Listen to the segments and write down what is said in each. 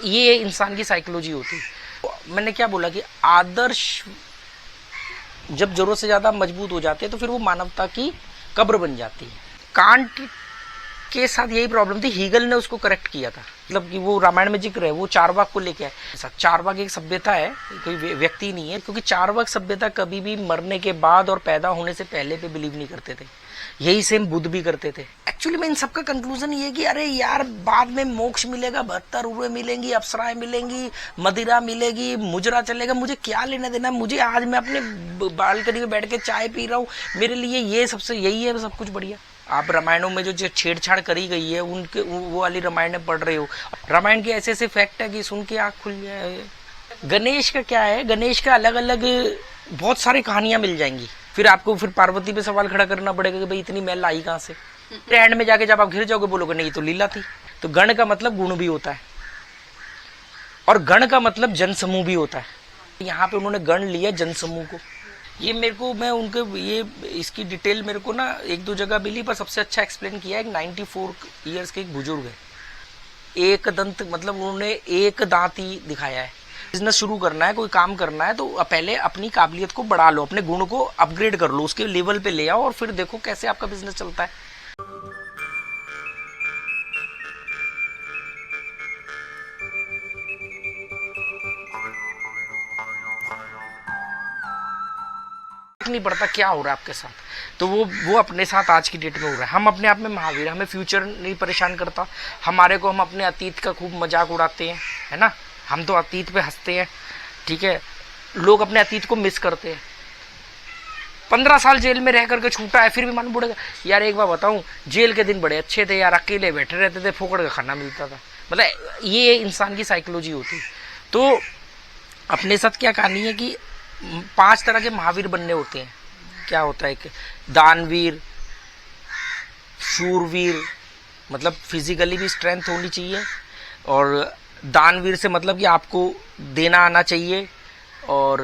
ये इंसान की साइकोलॉजी होती है। मैंने क्या बोला कि आदर्श जब जरूरत से ज्यादा मजबूत हो जाते हैं तो फिर वो मानवता की कब्र बन जाती है। कांट के साथ यही प्रॉब्लम थी, हीगल ने उसको करेक्ट किया था। मतलब कि वो रामायण में जिक्र है, वो चारवाक को लेके आए। चारवाक एक सभ्यता है, कोई व्यक्ति नहीं है, क्योंकि चारवाक सभ्यता कभी भी मरने के बाद और पैदा होने से पहले पे बिलीव नहीं करते थे। यही सेम बुद्ध भी करते थे। एक्चुअली में इन सबका कंक्लूजन ये कि अरे यार बाद में मोक्ष मिलेगा, 72 उर्वें मिलेंगी, अप्सराएं मिलेंगी, मदिरा मिलेगी, मुजरा चलेगा, मुझे क्या लेना देना, मुझे आज मैं अपने बालकनी में बैठ के चाय पी रहा हूँ, मेरे लिए ये सबसे यही है सब कुछ बढ़िया। आप रामायणों में जो छेड़छाड़ करी गई है उनके वो वाली रामायण पढ़ रहे हो। रामायण के ऐसे ऐसे फैक्ट है कि सुन के आँख खुल जाए। गणेश का क्या है, गणेश का अलग अलग बहुत सारी कहानियां मिल जाएंगी। फिर आपको फिर पार्वती पे सवाल खड़ा करना पड़ेगा कि भाई इतनी मैल आई कहां से। एंड में जाके जब आप घिर जाओगे बोलोगे नहीं तो लीला थी। तो गण का मतलब गुण भी होता है और गण का मतलब जनसमूह भी होता है। यहाँ पे उन्होंने गण लिया जनसमूह को। ये मेरे को मैं उनके ये इसकी डिटेल मेरे को ना एक दो जगह मिली, पर सबसे अच्छा एक्सप्लेन किया है। 94 ईयर्स के एक बुजुर्ग है, एक दंत मतलब उन्होंने एक दांत ही दिखाया है। बिजनेस शुरू करना है, कोई काम करना है तो पहले अपनी काबिलियत को बढ़ा लो, अपने गुण को अपग्रेड कर लो, उसके लेवल पे ले आओ और फिर देखो कैसे आपका बिजनेस चलता है। नहीं पड़ता क्या हो रहा है आपके साथ, तो वो अपने साथ आज की डेट में हो रहा है। हम अपने आप में महावीर, हमें फ्यूचर नहीं परेशान करता। हमारे को हम अपने अतीत का खूब मजाक उड़ाते हैं, है ना, हम तो अतीत पे हंसते हैं, ठीक है। लोग अपने अतीत को मिस करते हैं। 15 साल जेल में रह करके छूटा है फिर भी मन बुड़ेगा। यार एक बार बताऊं, जेल के दिन बड़े अच्छे थे यार, अकेले बैठे रहते थे, फोकड़ का खाना मिलता था। मतलब ये इंसान की साइकोलॉजी होती। तो अपने साथ क्या कहानी है कि 5 तरह के महावीर बनने होते हैं। क्या होता है कि दानवीर, शूरवीर, मतलब फिजिकली भी स्ट्रेंथ होनी चाहिए, और दानवीर से मतलब कि आपको देना आना चाहिए, और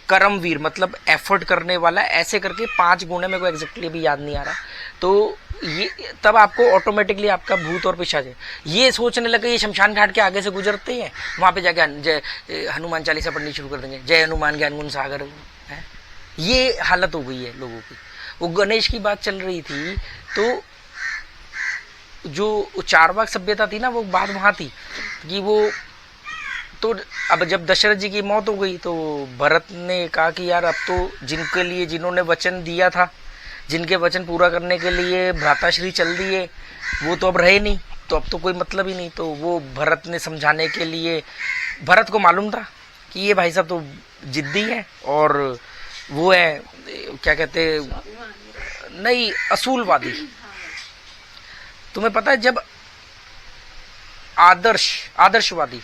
कर्मवीर मतलब एफर्ट करने वाला। ऐसे करके 5 गुण है, मेरे को एग्जैक्टली भी याद नहीं आ रहा। तो ये तब आपको ऑटोमेटिकली आपका भूत और पिशाच ये सोचने लगे, ये शमशान घाट के आगे से गुजरते हैं, वहां पे जाके जय हनुमान चालीसा पढ़नी शुरू कर देंगे, जय हनुमान ज्ञान गुण सागर है। ये हालत हो गई है लोगों की। वो गणेश की बात चल रही थी, तो जो चारवाक सभ्यता थी ना, वो बात वहां थी कि वो तो अब जब दशरथ जी की मौत हो गई तो भरत ने कहा कि यार अब तो जिनके लिए जिन्होंने वचन दिया था, जिनके वचन पूरा करने के लिए भ्राताश्री चल दिए, वो तो अब रहे नहीं, तो अब तो कोई मतलब ही नहीं। तो वो भरत ने समझाने के लिए, भरत को मालूम था कि ये भाई साहब तो जिद्दी है और वो है क्या कहते नहीं असूलवादी। तुम्हें पता है जब आदर्शवादी,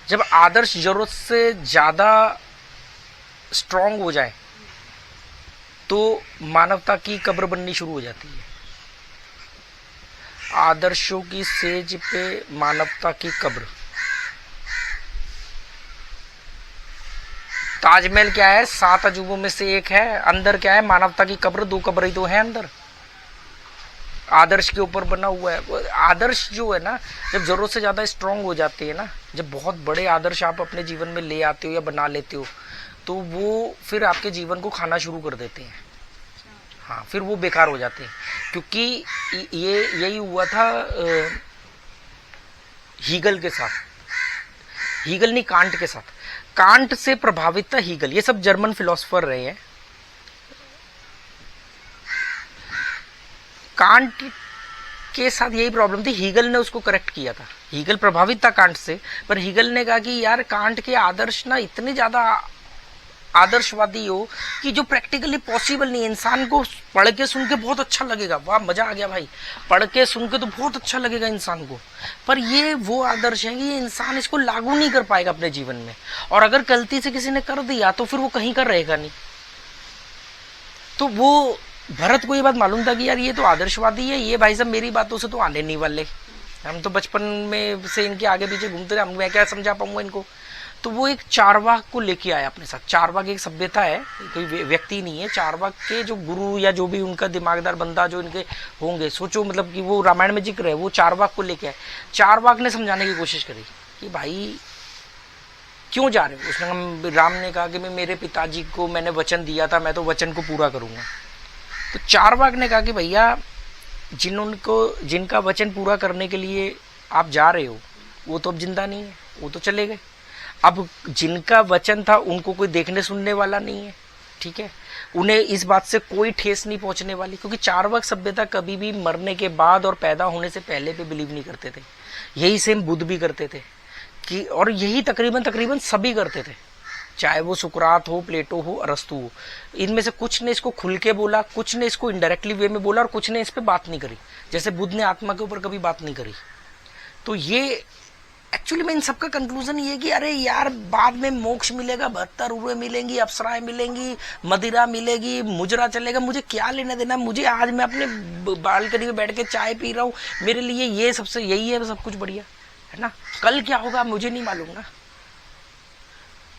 जब आदर्श जरूरत से ज्यादा स्ट्रांग हो जाए तो मानवता की कब्र बननी शुरू हो जाती है। आदर्शों की सेज पे मानवता की कब्र। ताजमहल क्या है, 7 अजूबों में से एक है, अंदर क्या है, मानवता की कब्र। 2 कब्र ही तो है अंदर, आदर्श के ऊपर बना हुआ है। आदर्श जो है ना, जब जरूरत से ज्यादा स्ट्रांग हो जाते हैं ना, जब बहुत बड़े आदर्श आप अपने जीवन में ले आते हो या बना लेते हो, तो वो फिर आपके जीवन को खाना शुरू कर देते हैं। हाँ, फिर वो बेकार हो जाते हैं। क्योंकि ये यही हुआ था हीगल के साथ। हीगल नहीं, कांट के साथ। कांट से प्रभावित था हीगल। ये सब जर्मन फिलोसोफर रहे हैं। कांट के साथ यही प्रॉब्लम थी, हीगल ने उसको करेक्ट किया था। हीगल प्रभावित था कांट से, पर हीगल ने कहा कि यार कांट के आदर्श ना इतने ज्यादा आदर्शवादी हो कि जो प्रैक्टिकली पॉसिबल नहीं है। इंसान को पढ़ के सुन के बहुत अच्छा लगेगा, वाह मजा आ गया भाई, पढ़ के सुन के तो बहुत अच्छा लगेगा इंसान को, पर ये वो आदर्श है कि ये इंसान इसको लागू नहीं कर पाएगा अपने जीवन में, और अगर गलती से किसी ने कर दिया तो फिर वो कहीं का रहेगा नहीं। तो वो भरत को ये बात मालूम था कि यार ये तो आदर्शवादी है, ये भाई साहब मेरी बातों से तो आने नहीं वाले, हम तो बचपन में से इनके आगे पीछे घूमते रहे, मैं क्या समझा पाऊंगा इनको। तो वो एक चारवाक को लेके आया अपने साथ। चारवाक एक सभ्यता है, कोई व्यक्ति नहीं है। चारवाक के जो गुरु या जो भी उनका दिमागदार बंदा जो इनके होंगे, सोचो मतलब कि वो रामायण में जिक्र है, वो चारवाक को लेके आए। चारवाक ने समझाने की कोशिश करी कि भाई क्यों जा रहे हो। उसने राम ने कहा कि मैं मेरे पिताजी को मैंने वचन दिया था, मैं तो वचन को पूरा करूंगा। तो चारवाक ने कहा कि भैया जिनका वचन पूरा करने के लिए आप जा रहे हो वो तो अब जिंदा नहीं है, वो तो चले गए। अब जिनका वचन था उनको कोई देखने सुनने वाला नहीं है, ठीक है। उन्हें इस बात से कोई ठेस नहीं पहुंचने वाली, क्योंकि चारवाक सभ्यता कभी भी मरने के बाद और पैदा होने से पहले पे बिलीव नहीं करते थे। यही सेम बुद्ध भी करते थे कि, और यही तकरीबन सभी करते थे, चाहे वो सुकरात हो, प्लेटो हो, अरस्तु हो। इनमें से कुछ ने इसको खुल के बोला, कुछ ने इसको इनडायरेक्टली वे में बोला, और कुछ ने इस पे बात नहीं करी। जैसे बुद्ध ने आत्मा के ऊपर कभी बात नहीं करी। तो ये एक्चुअली में इन सबका कंक्लूजन ये कि अरे यार बाद में मोक्ष मिलेगा, 72 उर्वें मिलेंगी, अप्सराएं मिलेंगी, मदिरा मिलेगी, मुजरा चलेगा, मुझे क्या लेना देना। मुझे आज मैं अपने बालकनी में बैठ के चाय पी रहा हूँ, मेरे लिए ये सबसे यही है सब कुछ बढ़िया है ना। कल क्या होगा मुझे नहीं मालूम ना।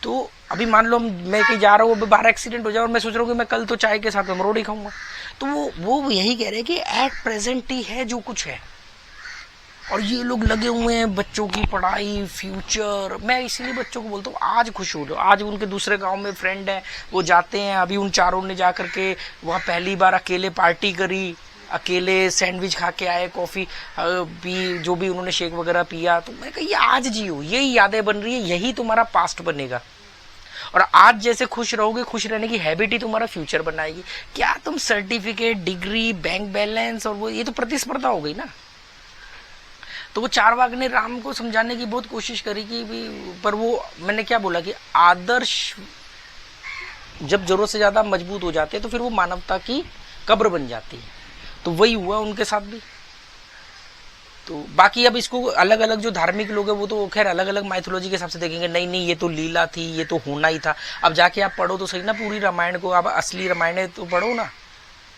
तो अभी मान लो मैं कहीं जा रहा हूँ, बाहर एक्सीडेंट हो जाए और मैं सोच रहा हूँ कि मैं कल तो चाय के साथ अमरोड़ी खाऊंगा, तो वो यही कह रहे हैं कि एट प्रेजेंट ही है जो कुछ है। और ये लोग लगे हुए हैं बच्चों की पढ़ाई, फ्यूचर। मैं इसीलिए बच्चों को बोलता हूँ आज खुश हो लो। आज उनके दूसरे गांव में फ्रेंड है, वो जाते हैं, अभी उन चारों ने जा करके वहाँ पहली बार अकेले पार्टी करी, अकेले सैंडविच खा के आए, कॉफी पी, जो भी उन्होंने शेक वगैरह पिया। तो मैं कहा ये आज जियो, यही यादें बन रही है, यही तुम्हारा पास्ट बनेगा। और आज जैसे खुश रहोगे, खुश रहने की हैबिट ही तुम्हारा फ्यूचर बनाएगी। क्या तुम सर्टिफिकेट, डिग्री, बैंक बैलेंस और वो, ये तो प्रतिस्पर्धा हो गई ना। तो वो चारवाक ने राम को समझाने की बहुत कोशिश करी कि पर वो, मैंने क्या बोला कि आदर्श जब जरूरत से ज्यादा मजबूत हो जाते हैं तो फिर वो मानवता की कब्र बन जाती है। तो वही हुआ उनके साथ भी। तो बाकी अब इसको अलग अलग जो धार्मिक लोग हैं वो तो खैर अलग अलग माइथोलॉजी के हिसाब से देखेंगे, नहीं नहीं ये तो लीला थी, ये तो होना ही था। अब जाके आप पढ़ो तो सही ना पूरी रामायण को, आप असली रामायण तो पढ़ो ना।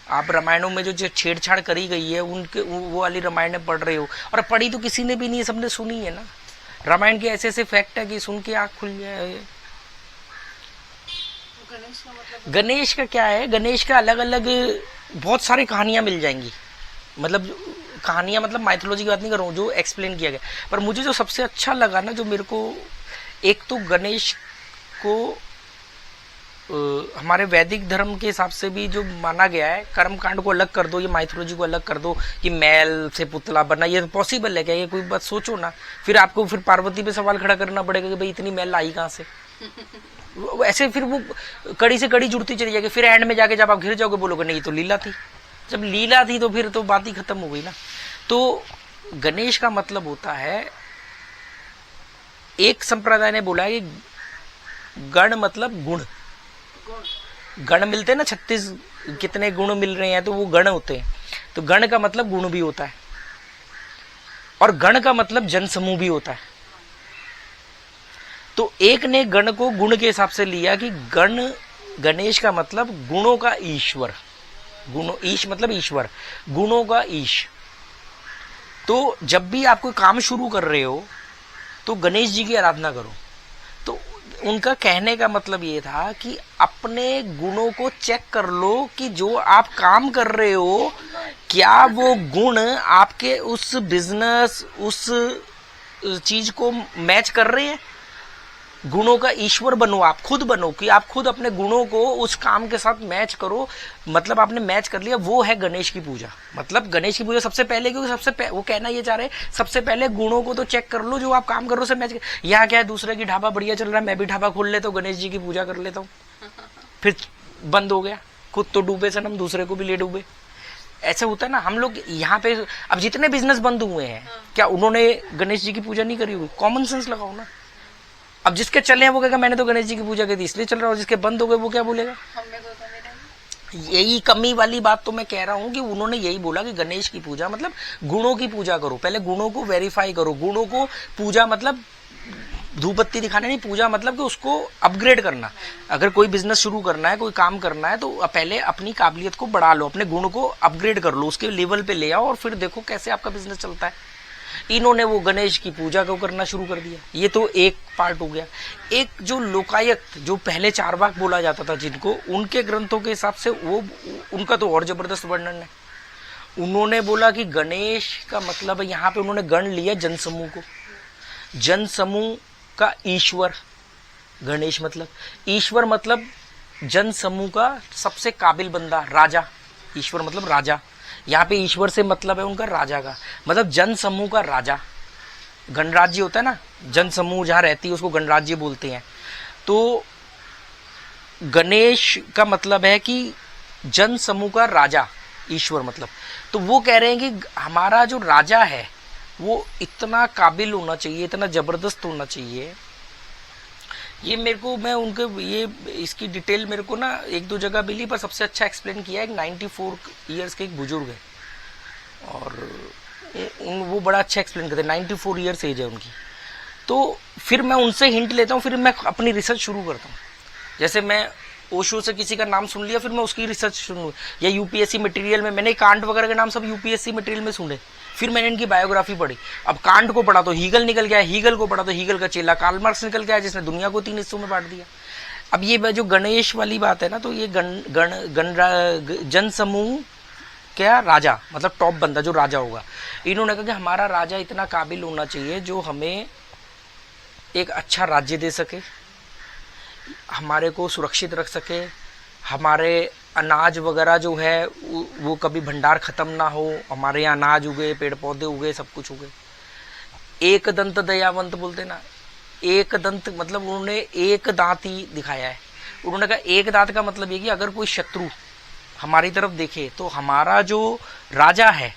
आप रामायणों में जो छेड़छाड़ करी गई है उनके वो वाली रामायण पढ़ रहे हो, और पढ़ी तो किसी ने भी नहीं है, सबने सुनी है ना। रामायण के ऐसे ऐसे फैक्ट है कि सुन के आंख खुल जाए। गणेश का क्या है, गणेश का अलग अलग बहुत सारी कहानियां मिल जाएंगी। मतलब कहानियां मतलब माइथोलॉजी की बात नहीं कर रहा हूँ, जो एक्सप्लेन किया गया। पर मुझे जो सबसे अच्छा लगा ना, जो मेरे को, एक तो गणेश को हमारे वैदिक धर्म के हिसाब से भी जो माना गया है, कर्म कांड को अलग कर दो, ये माइथोलॉजी को अलग कर दो कि मैल से पुतला बनना, ये पॉसिबल है क्या? ये कोई बात सोचो ना। फिर आपको फिर पार्वती पे सवाल खड़ा करना पड़ेगा कि भाई इतनी मैल आई कहाँ से। ऐसे फिर वो कड़ी से कड़ी जुड़ती चली जाएगी। फिर एंड में जाके जब आप घिर जाओगे बोलोगे नहीं ये तो लीला थी। जब लीला थी तो फिर तो बात ही खत्म हो गई ना। तो गणेश का मतलब होता है, एक संप्रदाय ने बोला है कि गण मतलब गुण। गण मिलते हैं ना 36 कितने गुण मिल रहे हैं, तो वो गण होते हैं। तो गण का मतलब गुण भी होता है, और गण का मतलब जनसमूह भी होता है। तो एक ने गण को गुण के हिसाब से लिया कि गणेश का मतलब गुणों का ईश्वर। ईश मतलब ईश्वर, गुणों का ईश। तो जब भी आप कोई काम शुरू कर रहे हो तो गणेश जी की आराधना करो। तो उनका कहने का मतलब ये था कि अपने गुणों को चेक कर लो कि जो आप काम कर रहे हो क्या वो गुण आपके उस बिजनेस, उस चीज को मैच कर रहे हैं। गुणों का ईश्वर बनो, आप खुद बनो कि आप खुद अपने गुणों को उस काम के साथ मैच करो। मतलब आपने मैच कर लिया, वो है गणेश की पूजा। मतलब गणेश की पूजा सबसे पहले, क्योंकि वो कहना ये चाह रहे सबसे पहले गुणों को तो चेक कर लो जो आप काम कर रहे हो, से मैच कर। यहाँ क्या है, दूसरे की ढाबा बढ़िया चल रहा है, मैं भी ढाबा खोल लेता हूँ, गणेश जी की पूजा कर लेता हूँ, फिर बंद हो गया। खुद तो डूबे सनम, दूसरे को भी ले डूबे। ऐसा होता है ना। हम लोग यहाँ पे अब जितने बिजनेस बंद हुए हैं, क्या उन्होंने गणेश जी की पूजा नहीं करी हुई? कॉमन सेंस लगाओ ना। अब जिसके चले हैं वो कहेगा मैंने तो गणेश जी की पूजा की थी इसलिए चल रहा है, जिसके बंद हो गए वो क्या बोलेगा? यही कमी वाली बात तो मैं कह रहा हूं कि उन्होंने यही बोला कि गणेश की पूजा मतलब गुणों की पूजा करो। पहले गुणों को वेरीफाई करो। गुणों को पूजा मतलब धूप बत्ती दिखाना नहीं, पूजा मतलब कि उसको अपग्रेड करना। अगर कोई बिजनेस शुरू करना है, कोई काम करना है, तो पहले अपनी काबिलियत को बढ़ा लो, अपने गुण को अपग्रेड कर लो, उसके लेवल पे ले आओ, और फिर देखो कैसे आपका बिजनेस चलता है। इन्होंने वो गणेश की पूजा को करना शुरू कर दिया। ये तो एक पार्ट हो गया। एक जो लोकायत, जो पहले चारवाक बोला जाता था जिनको, उनके ग्रंथों के हिसाब से वो उनका तो और जबरदस्त वर्णन है। उन्होंने बोला कि गणेश का मतलब है, यहाँ पे उन्होंने गण लिया जनसमूह को, जनसमूह का ईश्वर। गणेश मतलब ईश्वर, मतलब जनसमूह का सबसे काबिल बंदा, राजा। ईश्वर मतलब राजा। यहाँ पे ईश्वर से मतलब है उनका राजा का, मतलब जनसमूह का राजा। गणराज्य होता है ना, जनसमूह जहाँ रहती है उसको गणराज्य बोलते हैं। तो गणेश का मतलब है कि जनसमूह का राजा, ईश्वर मतलब। तो वो कह रहे हैं कि हमारा जो राजा है वो इतना काबिल होना चाहिए, इतना जबरदस्त होना चाहिए। ये मेरे को, मैं उनके ये इसकी डिटेल मेरे को ना एक दो जगह मिली, पर सबसे अच्छा एक्सप्लेन किया है। 94 ईयर्स के एक बुजुर्ग है और वो बड़ा अच्छा एक्सप्लेन करते हैं। 94 ईयर्स एज है उनकी। तो फिर मैं उनसे हिंट लेता हूँ, फिर मैं अपनी रिसर्च शुरू करता हूँ। जैसे मैं ओशो से किसी का नाम सुन लिया, फिर मैं उसकी रिसर्च सुनूँ। या यूपीएससी मटेरियल में मैंने कांट वगैरह के नाम सब यूपीएससी मटेरियल में सुने, फिर मैंने इनकी बायोग्राफी पढ़ी। अब कांट को पढ़ा तो हीगल निकल गया, हीगल को पढ़ा तो हीगल का चेला कार्ल मार्क्स निकल गया, जिसने दुनिया को 3 हिस्सों में बांट दिया। अब ये जो गणेश वाली बात है ना, तो ये जनसमूह क्या राजा, मतलब टॉप बंदा जो राजा होगा। इन्होंने कहा कि हमारा राजा इतना काबिल होना चाहिए जो हमें एक अच्छा राज्य दे सके, हमारे को सुरक्षित रख सके, हमारे अनाज वगैरह जो है वो कभी भंडार खत्म ना हो, हमारे यहाँ अनाज उगे, पेड़ पौधे उगे, सब कुछ उगे। एक दंत दयावंत बोलते ना, एक दंत मतलब उन्होंने एक दांत ही दिखाया है। उन्होंने कहा एक दांत का मतलब ये कि अगर कोई शत्रु हमारी तरफ देखे तो हमारा जो राजा है,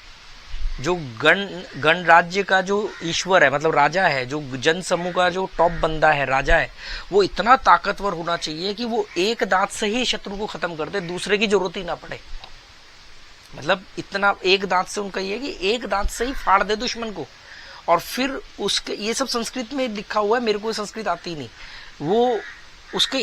जो गण राज्य का जो ईश्वर है, मतलब राजा है, जो जनसमूह का जो टॉप बंदा है, राजा है, वो इतना ताकतवर होना चाहिए कि वो एक दांत से ही शत्रु को खत्म कर दे, दूसरे की जरूरत ही ना पड़े। मतलब इतना एक दांत से उनका ये है कि एक दांत से ही फाड़ दे दुश्मन को। और फिर उसके, ये सब संस्कृत में लिखा हुआ है, मेरे को संस्कृत आती नहीं, वो उसके